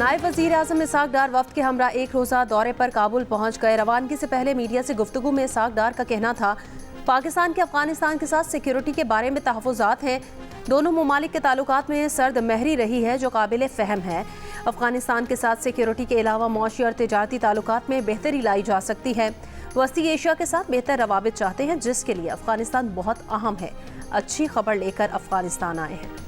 नायब वज़ीर आज़म इसहाक डार वफ्द के हमरा एक रोज़ा दौरे पर काबुल पहुंच गए। रवानगी से पहले मीडिया से गुफ्तगू में इसहाक डार का कहना था, पाकिस्तान के अफगानिस्तान के साथ सिक्योरिटी के बारे में तहफ़्फ़ुज़ात हैं। दोनों ममालिक के ताल्लुकात में सर्द महरी रही है, जो काबिल फ़हम है। अफगानिस्तान के साथ सिक्योरिटी के अलावा मौशी और तिजारती ताल्लुकात में बेहतरी लाई जा सकती है। वस्ती एशिया के साथ बेहतर रवाबित चाहते हैं, जिसके लिए अफगानिस्तान बहुत अहम है। अच्छी खबर लेकर अफगानिस्तान आए हैं।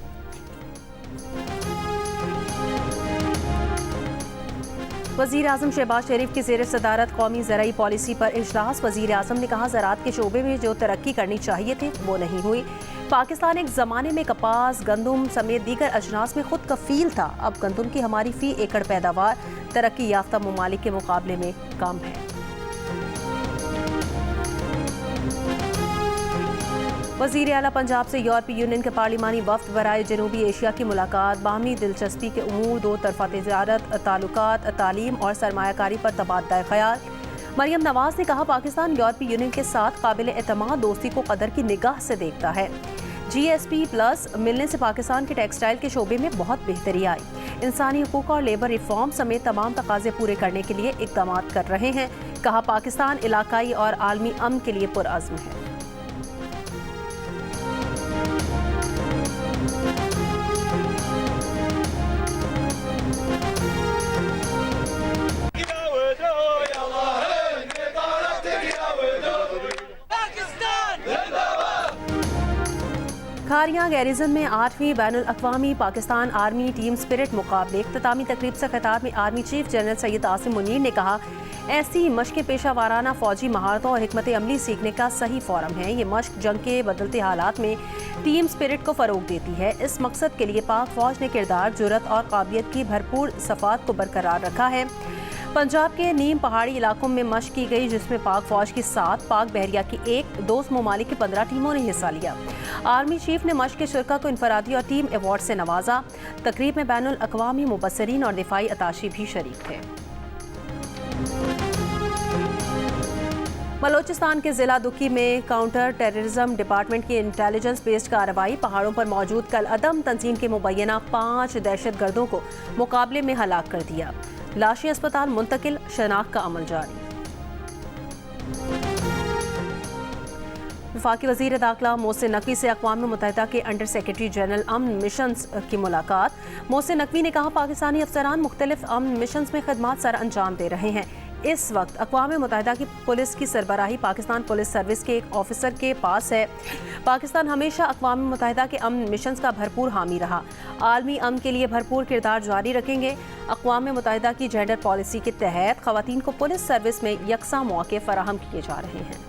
वज़ीर आज़म शहबाज शरीफ की ज़ेर सदारत कौमी ज़राई पॉलिसी पर इजलास। वज़ीर आज़म ने कहा, ज़राअत के शोबे में जो तरक्की करनी चाहिए थी वो नहीं हुई। पाकिस्तान एक ज़माने में कपास, गंदम समेत दीगर अजनास में खुद कफ़ील था। अब गंदम की हमारी फ़ी एकड़ पैदावार तरक्की याफ्ता ममालिक के मुकाबले में कम है। वज़ीर आला पंजाब से यूरोपीय यूनियन के पार्लिमानी वफ़द बराए जनूबी एशिया की मुलाकात। बाहमी दिलचस्पी के उमूर, दो तरफ़ा तिजारत, ताल्लुकात, तालीम और सरमायाकारी पर तबादला ख़याल। मरियम नवाज़ ने कहा, पाकिस्तान यूरोपीय यूनियन के साथ काबिल एतमाद दोस्ती को कदर की निगाह से देखता है। GSP+ मिलने से पाकिस्तान के टेक्सटाइल के शोबे में बहुत बेहतरी आई। इंसानी हुकूक और लेबर रिफॉर्म समेत तमाम तकाजे पूरे करने के लिए इक़दाम कर रहे हैं। कहा, पाकिस्तान इलाकाई और आलमी अमन के लिए पुरअज़्म है। खारियां गैरिजन में 8वीं बैनुल अक़वामी पाकिस्तान आर्मी टीम स्पिरिट मुकाबले। इख्तितामी तकरीब से खिताब में army chief general Syed Asim Munir ने कहा, ऐसी मशक़ें पेशा वाराना फ़ौजी महारतों और हिकमत अमली सीखने का सही फ़ोरम है। ये मशक़ जंग के बदलते हालात में टीम स्पिरिट को फ़रोग़ देती है। इस मकसद के लिए पाक फ़ौज ने किरदार, जुर्रत और काबिलियत की भरपूर सफ़ात को बरकरार रखा है। पंजाब के नीम पहाड़ी इलाकों में मशक़ की गई, जिसमें पाक फ़ौज की 7, पाक बहरिया की 1, दोस्त ममालिक की 15 टीमों ने हिस्सा लिया। आर्मी चीफ ने मशक़ के शुरका को इनफरादी और टीम अवार्ड से नवाजा। तकरीब में बैनुल अक़वामी मुबस्सिरीन और दिफाई अताशी भी शरीक थे। बलोचिस्तान के ज़िला दुकी में काउंटर टेररिज्म डिपार्टमेंट की इंटेलिजेंस बेस्ड कार्रवाई। पहाड़ों पर मौजूद कल अदम तंजीम के मुबैना 5 दहशतगर्दों को मुकाबले में हलाक कर दिया। लाशें अस्पताल मुंतकिल, शनाख्त का अमल जारी। वफाकी वज़ीर दाखिला मोहसिन नकवी से अक़वाम मुत्तहिदा के अंडर सेक्रेटरी जनरल अमन मिशंस की मुलाकात। मोहसिन नकवी ने कहा, पाकिस्तानी अफसरान मुख्तलिफ अमन मिशंस में खदमात सर अंजाम दे रहे हैं। इस वक्त अक़वाम मुत्तहिदा की पुलिस की सरबराही पाकिस्तान पुलिस सर्विस के एक ऑफिसर के पास है। पाकिस्तान हमेशा अक़वाम मुत्तहिदा के अमन मिशंस का भरपूर हामी रहा। आलमी अमन के लिए भरपूर किरदार जारी रखेंगे। अक़वाम मुत्तहिदा की जेंडर पॉलिसी के तहत ख़वातीन को पुलिस सर्विस में यकसा मौके फ़राहम किए जा रहे हैं।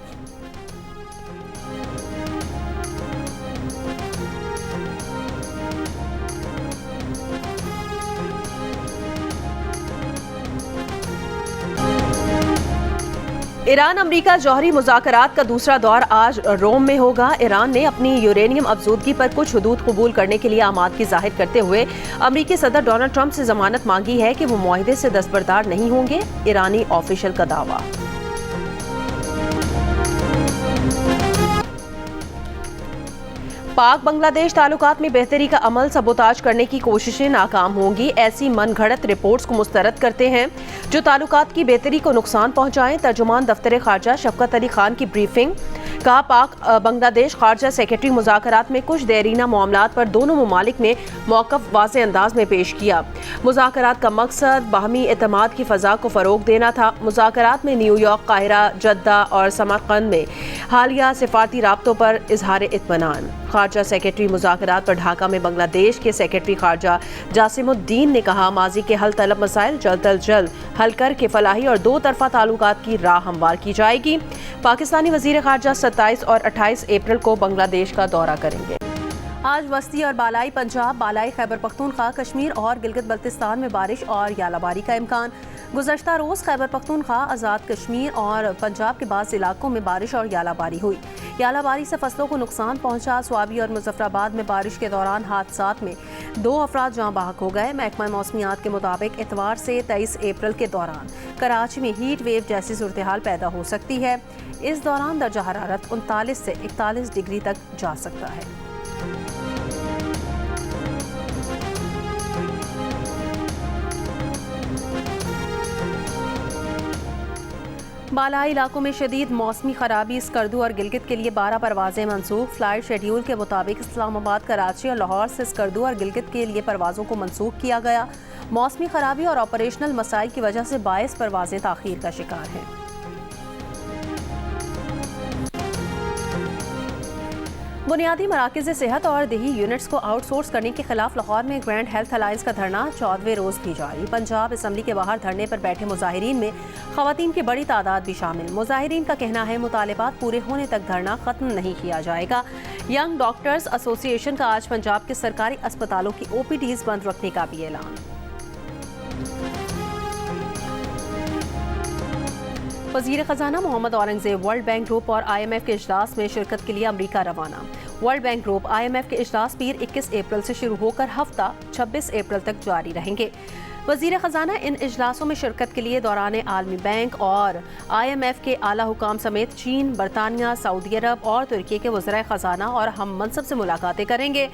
ईरान अमरीका जौहरी मुज़ाकरात का दूसरा दौर आज रोम में होगा। ईरान ने अपनी यूरेनियम अफजूदगी पर कुछ हदूद कबूल करने के लिए आमादगी जाहिर करते हुए अमरीकी सदर डोनाल्ड ट्रंप से जमानत मांगी है कि वो मुआहिदे से दस्तबरदार नहीं होंगे। ईरानी ऑफिशियल का दावा। पाक बांग्लादेश ताल्लुकात में बेहतरी का अमल सबोताज करने की कोशिशें नाकाम होंगी। ऐसी मनगढ़ंत रिपोर्ट्स को मुस्तरद करते हैं जो ताल्लुकात की बेहतरी को नुकसान पहुंचाएं। तर्जुमान दफ्तर खारजा शफकत अली खान की ब्रीफिंग। कहा, पाक बांग्लादेश खारजा सेक्रेटरी मुज़ाकरात में कुछ देरीना मामलात पर दोनों ममालिक ने मौक़िफ़ वाज़े अंदाज में पेश किया। मुज़ाकरात का मकसद बाहमी एतमाद की फ़ज़ा को फ़रोग़ देना था। मुज़ाकरात में न्यूयॉर्क, काहिरा, जद्दा और समरकंद में हालिया सिफारती राब्तों पर इज़हार इत्मीनान। खारजा सेक्रेटरी मुज़ाकरात पर ढाका में बांग्लादेश के सेक्रेटरी खारजा जासिमुद्दीन ने कहा, माजी के हल तलब मसाइल जल्द अज जल्द हल करके फलाही और दो तरफ़ा ताल्लुकात की राह हमवार की जाएगी। पाकिस्तानी वज़ीर खारजा 27 और 28 अप्रैल को बांग्लादेश का दौरा करेंगे। आज वस्ती और बालाई पंजाब, बालाई खैबर पख्तूनख्वा, कश्मीर और गिलगित बल्तिस्तान में बारिश और यालाबारी का इम्कान। गुज़श्ता रोज़ खैबर पख्तूनख्वा, आज़ाद कश्मीर और पंजाब के बाज़ इलाकों में बारिश और यालाबारी हुई। यालाबारी से फसलों को नुकसान पहुंचा। स्वाबी और मुजफ्फराबाद में बारिश के दौरान हादसात में 2 अफराद जाँ बहक हो गए। महकमा मौसमियात के मुताबिक इतवार से 23 अप्रैल के दौरान कराची में हीट वेव जैसी सूरत हाल पैदा हो सकती है। इस दौरान दर्जा हरारत 39 से 41 डिग्री तक जा सकता है। बालाई इलाकों में शदीद मौसमी खराबी, स्कर्दू और गिलगित के लिए 12 परवाजें मनसूख। फ्लाइट शेड्यूल के मुताबिक इस्लामाबाद, कराची और लाहौर से स्कर्दू और गिलगित के लिए परवाज़ों को मनसूख किया गया। मौसमी खराबी और ऑपरेशनल मसाइल की वजह से 22 परवाजें ताख़ीर का शिकार हैं। बुनियादी मराकज़ सेहत और देही यूनिट्स को आउटसोर्स करने के खिलाफ लाहौर में ग्रैंड हेल्थ अलायंस का धरना 14वें रोज़ भी जारी। पंजाब असम्बली के बाहर धरने पर बैठे मुजाहिरीन में ख़वातीन की बड़ी तादाद भी शामिल। मुजाहिरीन का कहना है मुतालिबात पूरे होने तक धरना ख़त्म नहीं किया जाएगा। यंग डॉक्टर्स एसोसिएशन का आज पंजाब के सरकारी अस्पतालों की OPDs बंद रखने का भी ऐलान। वज़ीर ख़जाना Mohammad Aurangzeb World Bank Group और IMF के इजलास में शिरकत के लिए अमरीका रवाना। वर्ल्ड बैंक ग्रुप IMF के इजलास पीर 21 अप्रैल से शुरू होकर हफ्ता 26 अप्रैल तक जारी रहेंगे। वज़ीर ख़जाना इन इजलासों में शिरकत के लिए दौरान आलमी बैंक और IMF के आला हुकाम समेत चीन, बरतानिया, सऊदी अरब और तुर्की के वज़राए ख़जाना और हम मनसब से मुलाकातें करेंगे।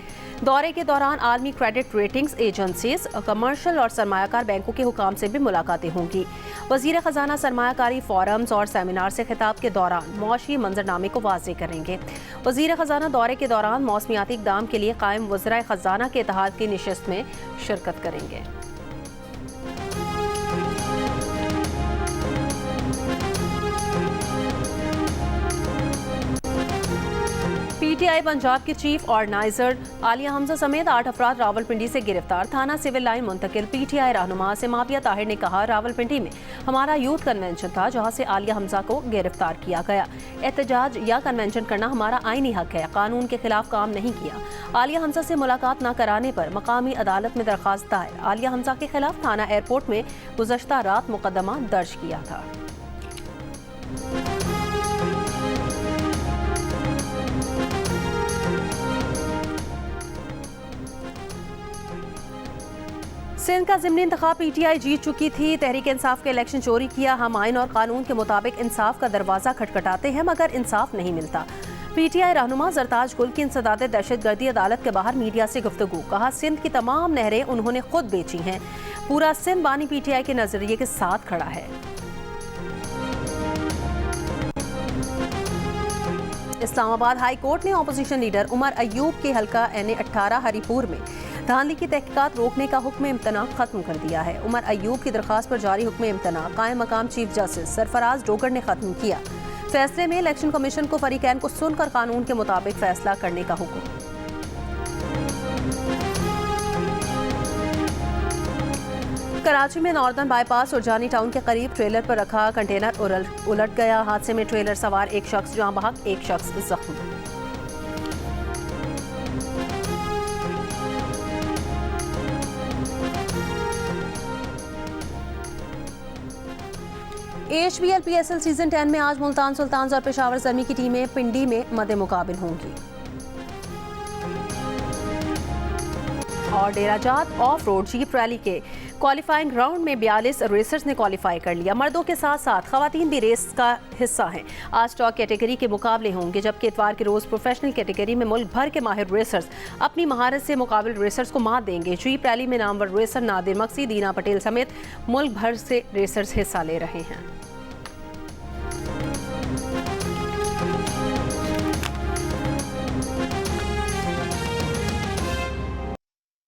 दौरे के दौरान आलमी क्रेडिट रेटिंग्स एजेंसीज, कमर्शियल और सरमायाकार बैंकों के हुकाम से भी मुलाकातें होंगी। वज़ीर ख़जाना सरमायाकारी फोरम्स और सेमिनार से खिताब के दौरान मौशी मंजरनामे को वाज़ेह करेंगे। वज़ीर ख़जाना दौरे के दौरान मौसमियाती इक़दाम के लिए कायम वज़राए ख़जाना के इत्तेहाद की नशिस्त में शिरकत करेंगे। PTI पंजाब के चीफ ऑर्गेनाइजर आलिया हमजा समेत 8 अफराद रावलपिंडी से गिरफ्तार। थाना सिविल लाइन मुंतकिल। PTI रहनुमा सिमाविया ताहिर ने कहा, रावलपिंडी में हमारा यूथ कन्वेंशन था जहां से आलिया हमजा को गिरफ्तार किया गया। एहतजाज या कन्वेंशन करना हमारा आईनी हक है, कानून के खिलाफ काम नहीं किया। आलिया हमजा से मुलाकात न कराने पर मकामी अदालत में दरखास्त दायर। आलिया हमजा के खिलाफ थाना एयरपोर्ट में गुज़श्ता रात मुकदमा दर्ज किया था। सिंध का ज़िमनी इंतखाब PTI जीत चुकी थी। तहरीक इंसाफ के इलेक्शन चोरी किया। हम आइन और कानून के मुताबिक इंसाफ का दरवाज़ा खटखटाते हैं मगर इंसाफ नहीं मिलता। PTI रहनुमा जरताज गुल की इंसदाद दहशतगर्दी अदालत के बाहर मीडिया से गुफ्तगू। कहा, सिंध की तमाम नहरें उन्होंने खुद बेची हैं। पूरा सिंध बानी PTI के नजरिए के साथ खड़ा है। इस्लामाबाद हाई कोर्ट ने अपोजिशन लीडर उमर अयूब के हल्का NA 18 हरीपुर में धांधली की तहकीकात रोकने का हुक्म इम्तना खत्म कर दिया है। उमर अयूब की दरखास्त पर जारी हुक्म इम्तना कायम मकाम चीफ जस्टिस सरफराज डोगर ने खत्म किया। फैसले में इलेक्शन कमीशन को फरीकैन को सुनकर कानून के मुताबिक फैसला करने का हुक्म। कराची में नॉर्दर्न बाईपास और जानी टाउन के करीब ट्रेलर पर रखा कंटेनर उलट गया। हादसे में ट्रेलर सवार एक शख्स जान बहक, एक शख्स जख्मी। AHBL PSL सीजन 10 में आज मुल्तान सुल्तान्स और पेशावर ज़ल्मी की टीमें पिंडी में मद्दे मुकाबिल होंगी। और डेराजात ऑफ रोड जीप रैली के क्वालिफाइंग राउंड में 42 रेसर्स ने क्वालिफाई कर लिया। मर्दों के साथ साथ खवातीन भी रेस का हिस्सा हैं। आज टॉप कैटेगरी के मुकाबले होंगे, जबकि इतवार के रोज प्रोफेशनल कैटेगरी में मुल्क भर के माहिर रेसर्स अपनी महारत से मुकाबिल रेसर्स को मात देंगे। जीप रैली में नामवर रेसर नादिर मक्सी, दीना पटेल समेत मुल्क भर से रेसर्स हिस्सा ले रहे हैं।